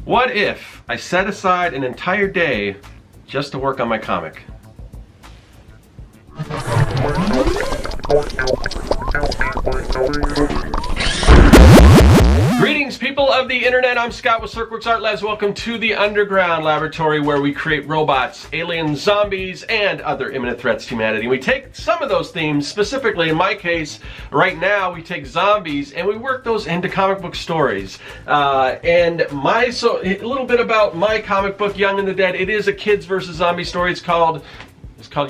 What if I set aside an entire day just to work on my comic? Greetings, people of the internet. I'm Scott with Serkworks Art Labs. Welcome to the underground laboratory where we create robots, aliens, zombies, and other imminent threats to humanity. We take some of those themes, specifically in my case, right now, we take zombies and we work those into comic book stories. So a little bit about my comic book, Young and the Dead. It is a kids versus zombie story. It's called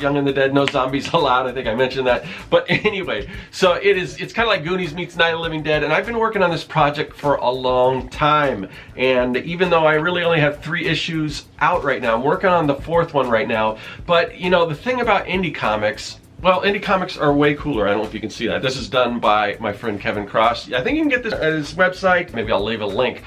Young and the Dead, no zombies allowed. I think I mentioned that. But anyway, so it's kind of like Goonies meets Night of the Living Dead, and I've been working on this project for a long time. And even though I really only have 3 issues out right now, I'm working on the 4th one right now. But you know, the thing about indie comics, well, indie comics are way cooler. I don't know if you can see that. This is done by my friend Kevin Cross. I think you can get this at his website. Maybe I'll leave a link.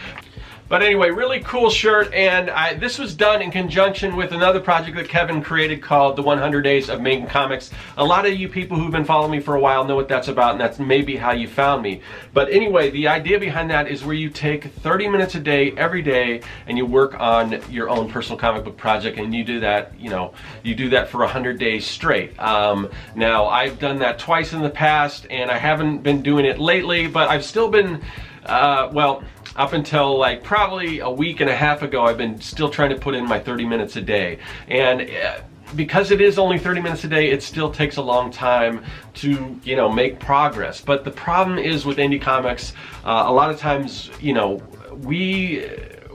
But anyway, really cool shirt, and this was done in conjunction with another project that Kevin created called The 100 Days of Making Comics. A lot of you people who've been following me for a while know what that's about, and that's maybe how you found me. But anyway, the idea behind that is where you take 30 minutes a day, every day, and you work on your own personal comic book project, and you do that, you do that for 100 days straight. Now, I've done that twice in the past, and I haven't been doing it lately, but I've still been, up until like probably a week and a half ago, I've been still trying to put in my 30 minutes a day. And because it is only 30 minutes a day, it still takes a long time to, make progress. But the problem is with indie comics, a lot of times,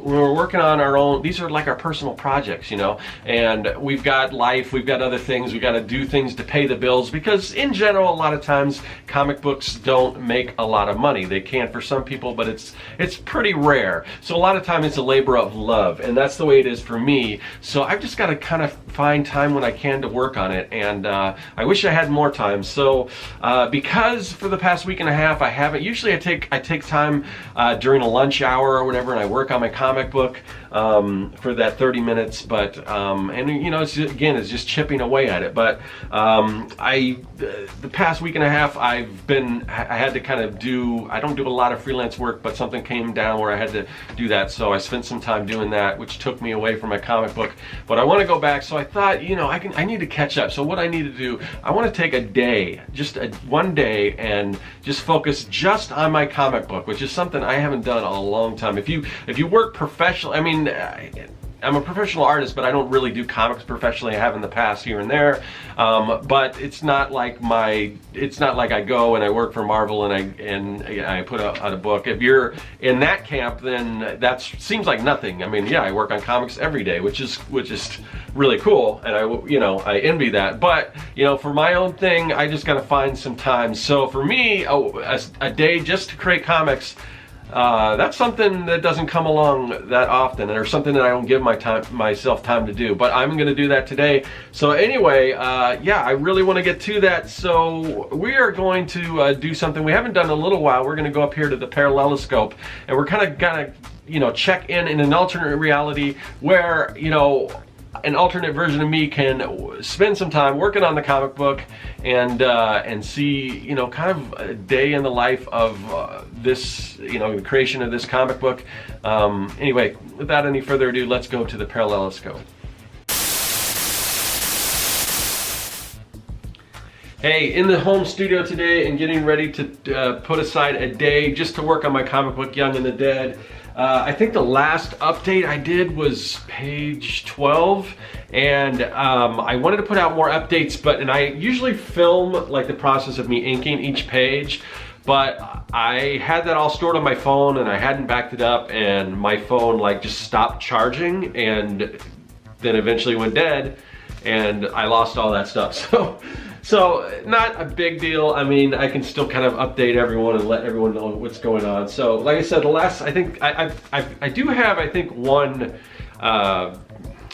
when we're working on our own, these are like our personal projects, and we've got life, we've got other things, we've got to do things to pay the bills, because in general, a lot of times, comic books don't make a lot of money. They can for some people, but it's pretty rare. So a lot of time it's a labor of love, and that's the way it is for me. So I've just got to kind of find time when I can to work on it, and I wish I had more time. So because for the past week and a half, I haven't, usually I take time during a lunch hour or whatever, and I work on my comic book for that 30 minutes, but it's just chipping away at it. But the past week and a half, I had to kind of I don't do a lot of freelance work, but something came down where I had to do that, so I spent some time doing that, which took me away from my comic book. But I want to go back, so I thought, I need to catch up. So what I need to do, I want to take a day, one day, and just focus just on my comic book, which is something I haven't done in a long time. If you work professional, I'm a professional artist, but I don't really do comics professionally. I have in the past here and there, but it's not like I go and I work for Marvel and I put out a book. If you're in that camp, then that seems like nothing. I work on comics every day, which is really cool, and I envy that. But for my own thing, I just got to find some time. So for me, a day just to create comics. That's something that doesn't come along that often, or something that I don't give myself time to do. But I'm going to do that today. So anyway, I really want to get to that. So we are going to do something we haven't done in a little while. We're going to go up here to the paralleloscope, and we're kind of gonna check in an alternate reality where an alternate version of me can spend some time working on the comic book and see, kind of a day in the life of this, the creation of this comic book. Anyway, without any further ado, let's go to the paralleloscope. Hey, in the home studio today and getting ready to put aside a day just to work on my comic book, Young and the Dead. I think the last update I did was page 12, and I wanted to put out more updates, and I usually film like the process of me inking each page, but I had that all stored on my phone and I hadn't backed it up, and my phone just stopped charging and then eventually went dead, and I lost all that stuff. So not a big deal. I can still kind of update everyone and let everyone know what's going on. So like I said, the last, I think I do have, I think one,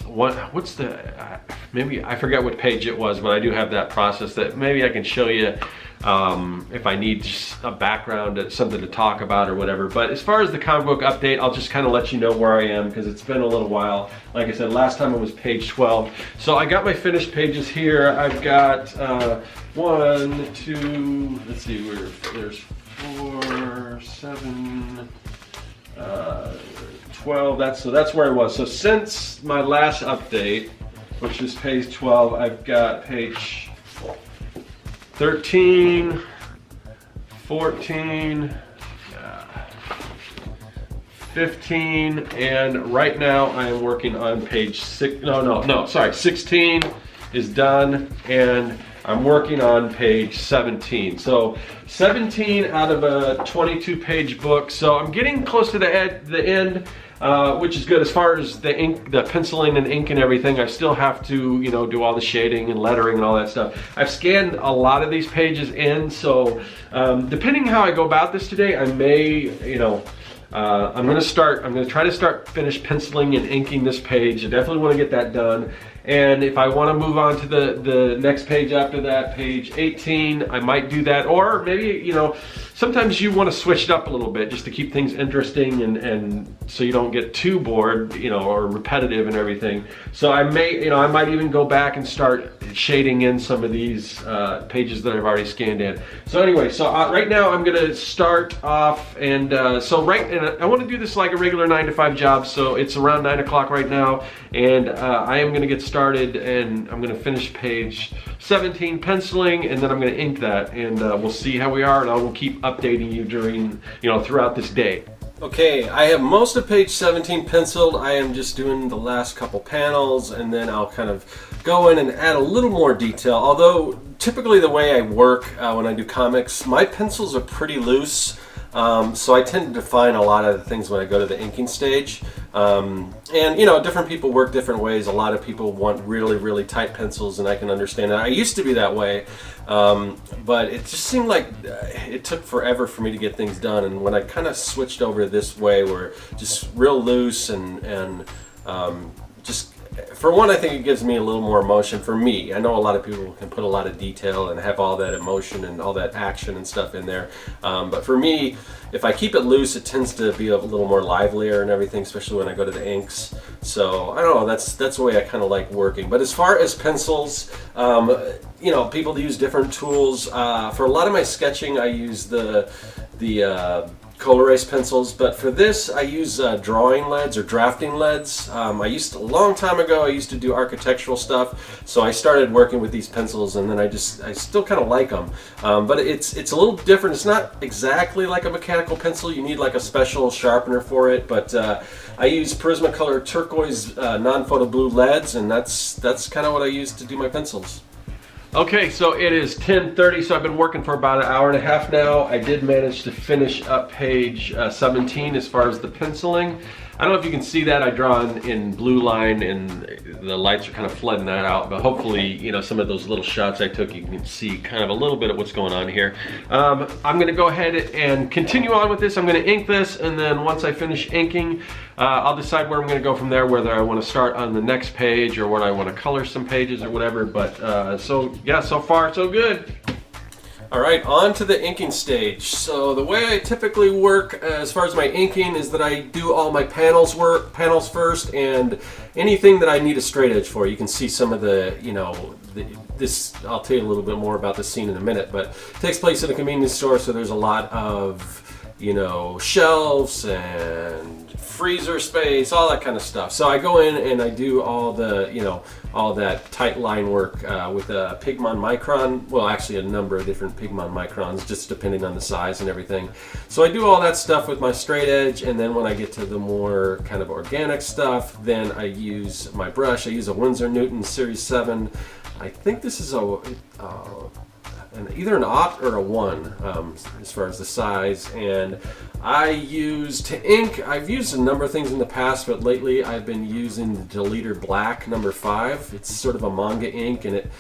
what's the, maybe I forgot what page it was, but I do have that process that maybe I can show you if I need just a background, something to talk about or whatever. But as far as the comic book update, I'll just kind of let you know where I am, because it's been a little while. Like I said, last time it was page 12. So I got my finished pages here. I've got 1, 2, let's see, there's 4, 7, 12. That's where I was. So since my last update, which is page 12, I've got page 13, 14, 15, and right now I am working on page 16 is done, and I'm working on page 17. So 17 out of a 22-page book. So I'm getting close to the end, which is good as far as the ink, the penciling and ink and everything. I still have to, do all the shading and lettering and all that stuff. I've scanned a lot of these pages in, so depending how I go about this today, I may, I'm going to try to finish penciling and inking this page. I definitely want to get that done. And if I want to move on to the next page after that, page 18, I might do that. Or maybe, sometimes you want to switch it up a little bit just to keep things interesting and so you don't get too bored, or repetitive and everything. So I might even go back and start shading in some of these pages that I've already scanned in. So anyway, right now I'm going to start off, and I want to do this like a regular 9-to-5 job. So it's around 9 o'clock right now, and I am going to get started, and I'm going to finish page 17 penciling, and then I'm going to ink that, and we'll see how we are, and I will keep updating you during, throughout this day. Okay, I have most of page 17 penciled. I am just doing the last couple panels, and then I'll kind of go in and add a little more detail. Although typically the way I work when I do comics, my pencils are pretty loose. So I tend to define a lot of the things when I go to the inking stage. And different people work different ways. A lot of people want really, really tight pencils, and I can understand that. I used to be that way, but it just seemed like it took forever for me to get things done. And when I kind of switched over this way, where just real loose and just, for one, I think it gives me a little more emotion for me. I know a lot of people can put a lot of detail and have all that emotion and all that action and stuff in there. But for me, if I keep it loose, it tends to be a little more livelier and everything, especially when I go to the inks. So I don't know, that's the way I kind of like working. But as far as pencils, people use different tools. For a lot of my sketching, I use the Coal erase pencils, but for this I use drawing leads or drafting leads. A long time ago I used to do architectural stuff, so I started working with these pencils, and then I still kind of like them, but it's a little different. It's not exactly like a mechanical pencil. You need like a special sharpener for it, but I use Prismacolor turquoise non-photo blue leads, and that's kind of what I use to do my pencils. Okay, so it is 10:30, so I've been working for about an hour and a half now. I did manage to finish up page 17 as far as the penciling. I don't know if you can see that. I draw in blue line, and the lights are kind of flooding that out, but hopefully, some of those little shots I took, you can see kind of a little bit of what's going on here. I'm going to go ahead and continue on with this. I'm going to ink this, and then once I finish inking, I'll decide where I'm going to go from there, whether I want to start on the next page or whether I want to color some pages or whatever. But so far so good. All right, on to the inking stage. So the way I typically work as far as my inking is that I do all my panels first, and anything that I need a straight edge for. You can see some of this, I'll tell you a little bit more about this scene in a minute, but it takes place in a convenience store, so there's a lot of, shelves and freezer space, all that kind of stuff. So I go in and I do all the, all that tight line work with a Pigmon Micron. Well, actually a number of different Pigmon Microns, just depending on the size and everything. So I do all that stuff with my straight edge, and then when I get to the more kind of organic stuff, then I use my brush. I use a Winsor Newton Series 7. I think this is either an 0 or a 1 as far as the size, and I've used a number of things in the past, but lately I've been using the Deleter Black number 5. It's sort of a manga ink, and it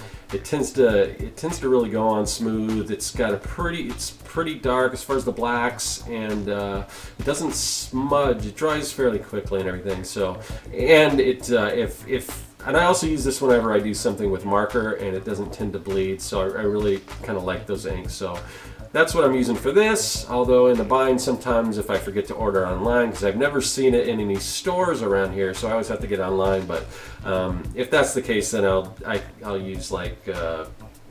tends to really go on smooth. It's pretty dark as far as the blacks, and it doesn't smudge. It dries fairly quickly and everything. So, and and I also use this whenever I do something with marker, and it doesn't tend to bleed, so I really kind of like those inks. So that's what I'm using for this, although in the bind sometimes if I forget to order online, because I've never seen it in any stores around here, so I always have to get online. But if that's the case, then I'll use like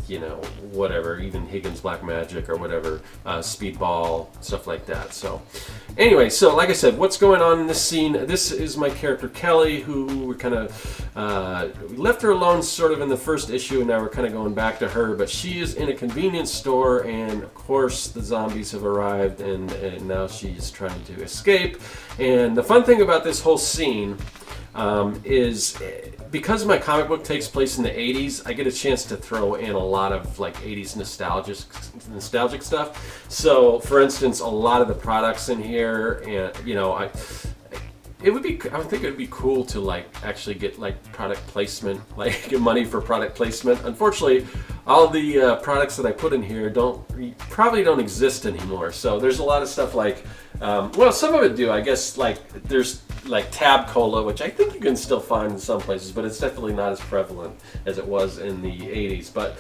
you know, whatever, even Higgins Black Magic or whatever, Speedball, stuff like that. So anyway, so like I said, what's going on in this scene? This is my character Kelly, who we're kind of we left her alone sort of in the first issue, and now we're kind of going back to her. But she is in a convenience store, and of course the zombies have arrived, and now she's trying to escape. And the fun thing about this whole scene is because my comic book takes place in the 80s, I get a chance to throw in a lot of like 80s nostalgic stuff. So for instance, a lot of the products in here, and you know, I think it would be cool to like actually get like product placement, like get money for product placement. Unfortunately, all the products that I put in here probably don't exist anymore. So there's a lot of stuff like, well, some of it do, I guess. Like there's like Tab Cola, which I think you can still find in some places, but it's definitely not as prevalent as it was in the 80s. But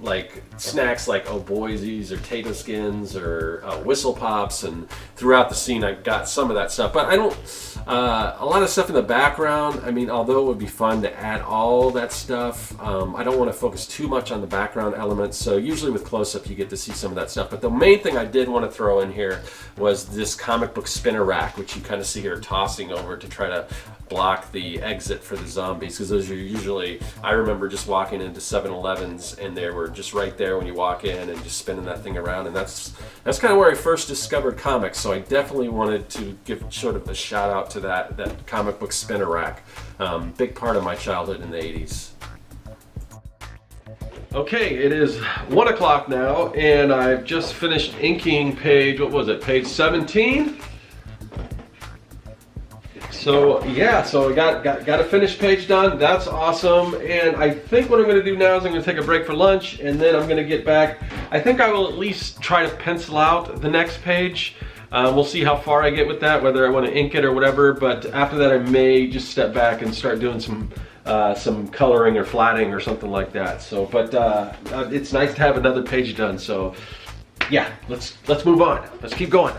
like snacks like O'Boysies or Tato Skins or Whistle Pops, and throughout the scene I got some of that stuff. But I don't, a lot of stuff in the background. I mean, although it would be fun to add all that stuff, I don't want to focus too much on the background elements. So usually with close-up you get to see some of that stuff. But the main thing I did want to throw in here was this comic book spinner rack, which you kind of see here tossing over to try to block the exit for the zombies, because those are usually, I remember just walking into 7-Elevens and they were just right there when you walk in and just spinning that thing around. And that's kind of where I first discovered comics, so I definitely wanted to give sort of a shout out to that comic book spinner rack. Big part of my childhood in the 80s. Okay, it is 1 o'clock now, and I've just finished inking page, what was it, page 17? So yeah, so I got a finished page done. That's awesome. And I think what I'm going to do now is I'm going to take a break for lunch, and then I'm going to get back. I think I will at least try to pencil out the next page. We'll see how far I get with that, whether I want to ink it or whatever. But after that, I may just step back and start doing some coloring or flatting or something like that. So, but it's nice to have another page done. So yeah, let's move on. Let's keep going.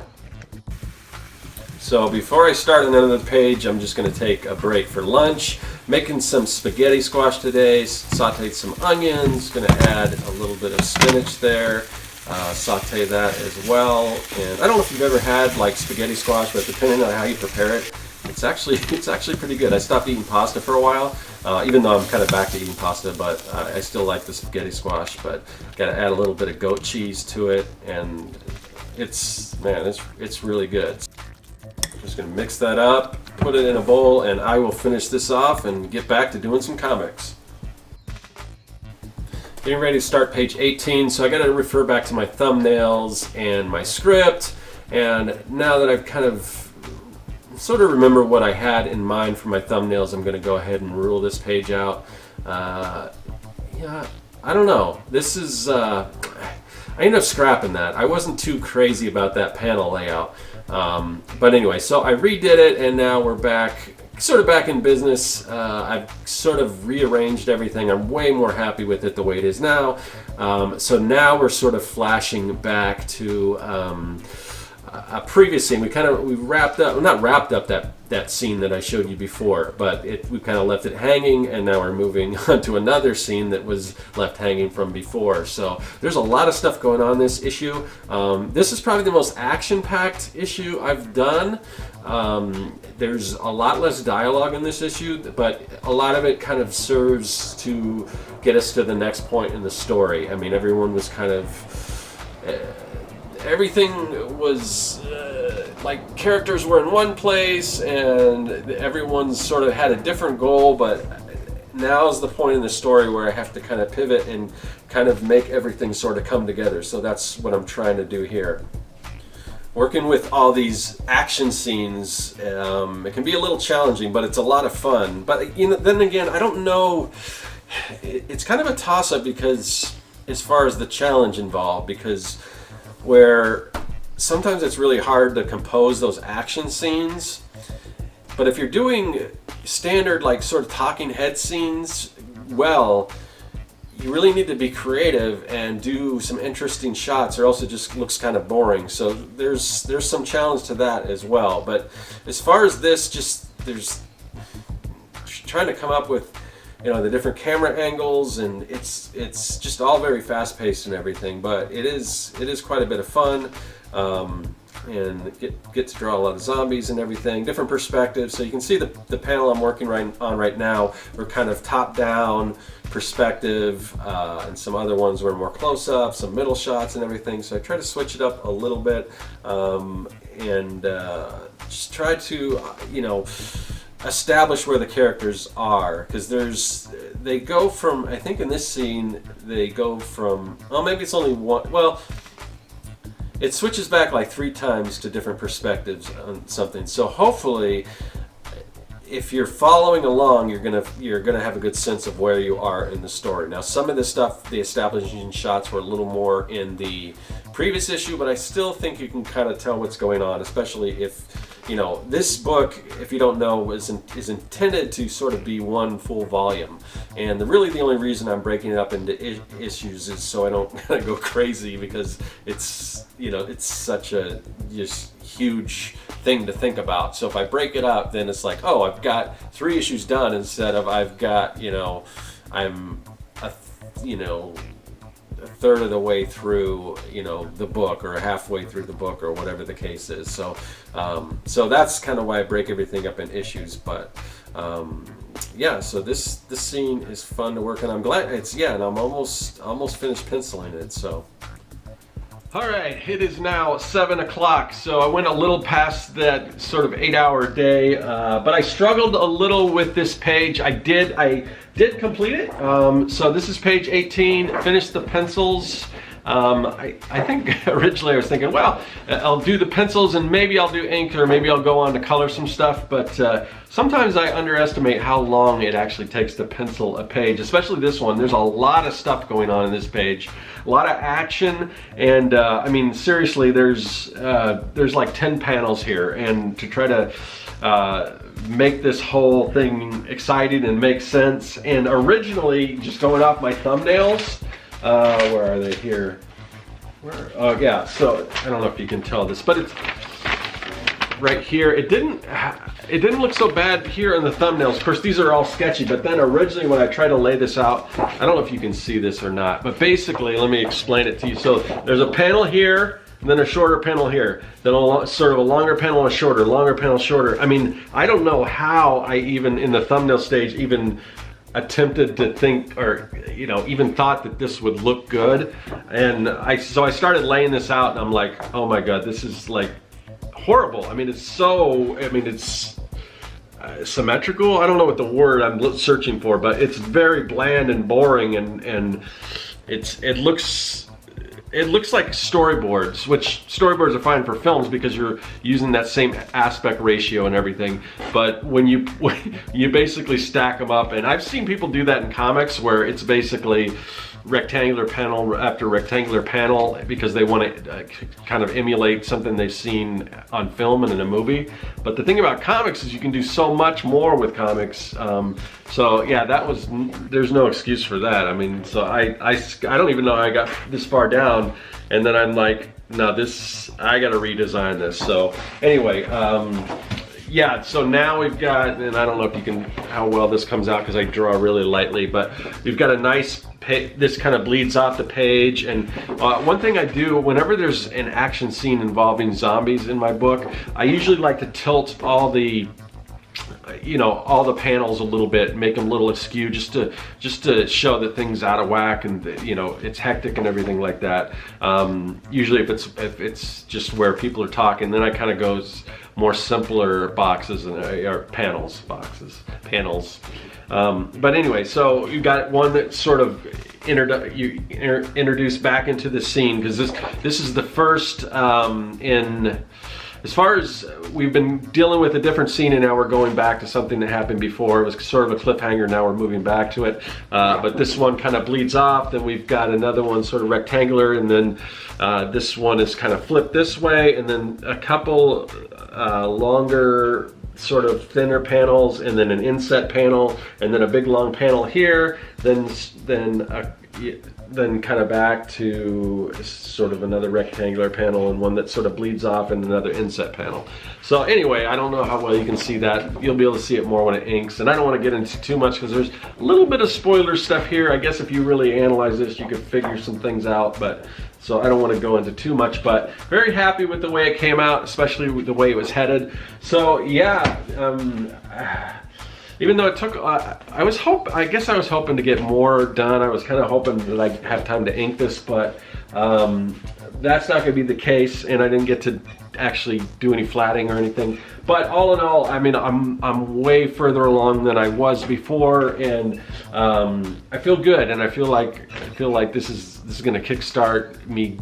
So before I start another page, I'm just going to take a break for lunch. Making some spaghetti squash today, sauteed some onions, going to add a little bit of spinach there, saute that as well. And I don't know if you've ever had like spaghetti squash, but depending on how you prepare it, it's actually pretty good. I stopped eating pasta for a while, even though I'm kind of back to eating pasta, but I still like the spaghetti squash. But got to add a little bit of goat cheese to it, and it's really good. Just going to mix that up, put it in a bowl, and I will finish this off and get back to doing some comics. Getting ready to start page 18, so I got to refer back to my thumbnails and my script. And now that I've kind of sort of remember what I had in mind for my thumbnails, I'm going to go ahead and rule this page out. Yeah, I don't know. This is, I ended up scrapping that. I wasn't too crazy about that panel layout. But anyway, so I redid it, and now we're sort of back in business. I've sort of rearranged everything. I'm way more happy with it the way it is now. So now we're sort of flashing back to a previous scene. We wrapped up, well, not wrapped up that scene that I showed you before, but we kind of left it hanging, and now we're moving on to another scene that was left hanging from before. So there's a lot of stuff going on in this issue. This is probably the most action-packed issue I've done. There's a lot less dialogue in this issue, but a lot of it kind of serves to get us to the next point in the story. I mean, everyone was kind of... everything was like characters were in one place and everyone sort of had a different goal, but now's the point in the story where I have to kind of pivot and kind of make everything sort of come together. So that's what I'm trying to do here. Working with all these action scenes, it can be a little challenging, but it's a lot of fun. But you know, then again, I don't know, it's kind of a toss-up because as far as the challenge involved, because where sometimes it's really hard to compose those action scenes, but if you're doing standard like sort of talking head scenes, well, you really need to be creative and do some interesting shots, or else it just looks kind of boring. So there's some challenge to that as well. But as far as this, just there's trying to come up with the different camera angles, and it's just all very fast paced and everything. But it is quite a bit of fun. And get to draw a lot of zombies and everything, different perspectives. So you can see the panel I'm working on right now, we're kind of top-down perspective, and some other ones were more close-up, some middle shots and everything. So I try to switch it up a little bit, and just try to, establish where the characters are, because they go from, I think in this scene, they go from, well, maybe it's only one, well, it switches back like 3 times to different perspectives on something. So hopefully, if you're following along, you're gonna have a good sense of where you are in the story. Now, some of the stuff, the establishing shots, were a little more in the previous issue, but I still think you can kind of tell what's going on, especially if, this book, if you don't know, is intended to sort of be one full volume. And really the only reason I'm breaking it up into issues is so I don't kind of go crazy, because it's, it's such a just huge thing to think about. So if I break it up, then it's like, oh, I've got 3 issues done instead of I've got, I'm a third of the way through, the book, or halfway through the book, or whatever the case is. So, so that's kind of why I break everything up in issues. But yeah, so this scene is fun to work on. I'm glad and I'm almost finished penciling it. So. All right, it is now 7 o'clock, so I went a little past that sort of 8-hour day, but I struggled a little with this page. I did complete it. So this is page 18, finished the pencils. I think originally I was thinking, well, I'll do the pencils and maybe I'll do ink, or maybe I'll go on to color some stuff, but sometimes I underestimate how long it actually takes to pencil a page, especially this one. There's a lot of stuff going on in this page, a lot of action, and I mean, seriously, there's like 10 panels here, and to try to make this whole thing exciting and make sense. And originally, just going off my thumbnails, where are they here? Oh yeah, so I don't know if you can tell this, but it's right here. It didn't look so bad here in the thumbnails. Of course, these are all sketchy, but then originally when I tried to lay this out, I don't know if you can see this or not, but basically, let me explain it to you. So there's a panel here, and then a shorter panel here, then sort of a longer panel and a shorter, longer panel, shorter. I mean, I don't know how I even, in the thumbnail stage, even attempted to think, or even thought that this would look good. And so I started laying this out, and I'm like, oh my god, this is like horrible. I mean, it's symmetrical. I don't know what the word I'm searching for, but it's very bland and boring, and it looks like storyboards, which storyboards are fine for films because you're using that same aspect ratio and everything. But when you basically stack them up, and I've seen people do that in comics where it's basically rectangular panel after rectangular panel because they want to kind of emulate something they've seen on film and in a movie. But the thing about comics is you can do so much more with comics. So yeah, there's no excuse for that. I mean, so I don't even know how I got this far down, and then I'm like, no, I gotta redesign this. So anyway, yeah, so now we've got, and I don't know if you can, how well this comes out because I draw really lightly, but we've got a nice this kind of bleeds off the page. And one thing I do whenever there's an action scene involving zombies in my book, I usually like to tilt all the panels a little bit, make them a little askew, just to show that things out of whack, and it's hectic and everything like that. Usually if it's just where people are talking, then I kind of goes more simpler boxes or panels. But anyway, so you got one that sort of introduced back into the scene, because this is the first as far as we've been dealing with a different scene, and now we're going back to something that happened before. It was sort of a cliffhanger, now we're moving back to it. But this one kind of bleeds off, then we've got another one sort of rectangular, and then this one is kind of flipped this way, and then a couple longer, sort of thinner panels, and then an inset panel, and then a big long panel here, then then kind of back to sort of another rectangular panel and one that sort of bleeds off in another inset panel. So anyway, I don't know how well you can see that. You'll be able to see it more when it inks, and I don't want to get into too much because there's a little bit of spoiler stuff here. I guess if you really analyze this, you could figure some things out, but so I don't want to go into too much, but very happy with the way it came out, especially with the way it was headed. So yeah, even though it took, I guess I was hoping to get more done. I was kind of hoping that I'd have time to ink this, but that's not going to be the case, and I didn't get to actually do any flatting or anything. But all in all, I mean, I'm way further along than I was before, and I feel good, and I feel like this is going to kickstart me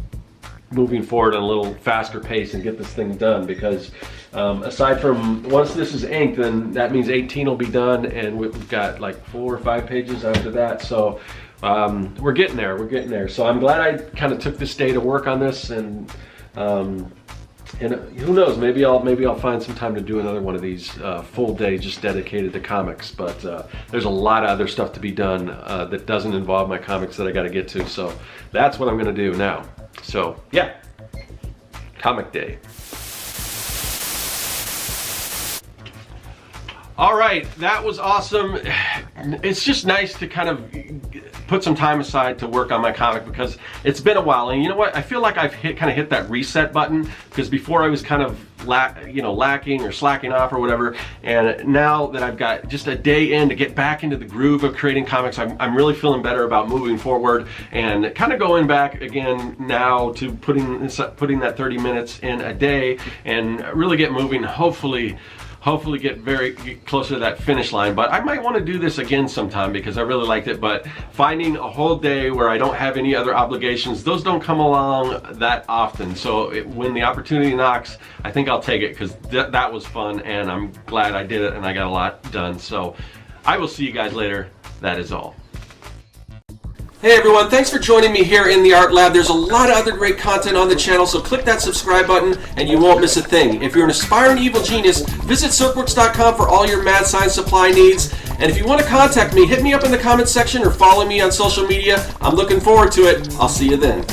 moving forward at a little faster pace and get this thing done, because aside from once this is inked, then that means 18 will be done, and we've got like 4 or 5 pages after that. So we're getting there. So I'm glad I kind of took this day to work on this, and who knows, maybe I'll find some time to do another one of these full day just dedicated to comics. But there's a lot of other stuff to be done that doesn't involve my comics that I got to get to. So that's what I'm going to do now. So yeah, comic day. All right, that was awesome. It's just nice to kind of put some time aside to work on my comic, because it's been a while, and you know what? I feel like I've kind of hit that reset button, because before I was kind of lacking or slacking off or whatever, and now that I've got just a day in to get back into the groove of creating comics, I'm really feeling better about moving forward and kind of going back again now to putting that 30 minutes in a day and really get moving. Hopefully get very closer to that finish line. But I might want to do this again sometime, because I really liked it. But finding a whole day where I don't have any other obligations, those don't come along that often. So when the opportunity knocks, I think I'll take it, because that was fun, and I'm glad I did it, and I got a lot done. So I will see you guys later. That is all. Hey everyone, thanks for joining me here in the Art Lab. There's a lot of other great content on the channel, so click that subscribe button and you won't miss a thing. If you're an aspiring evil genius, visit Serkworks.com for all your mad science supply needs. And if you want to contact me, hit me up in the comments section or follow me on social media. I'm looking forward to it. I'll see you then.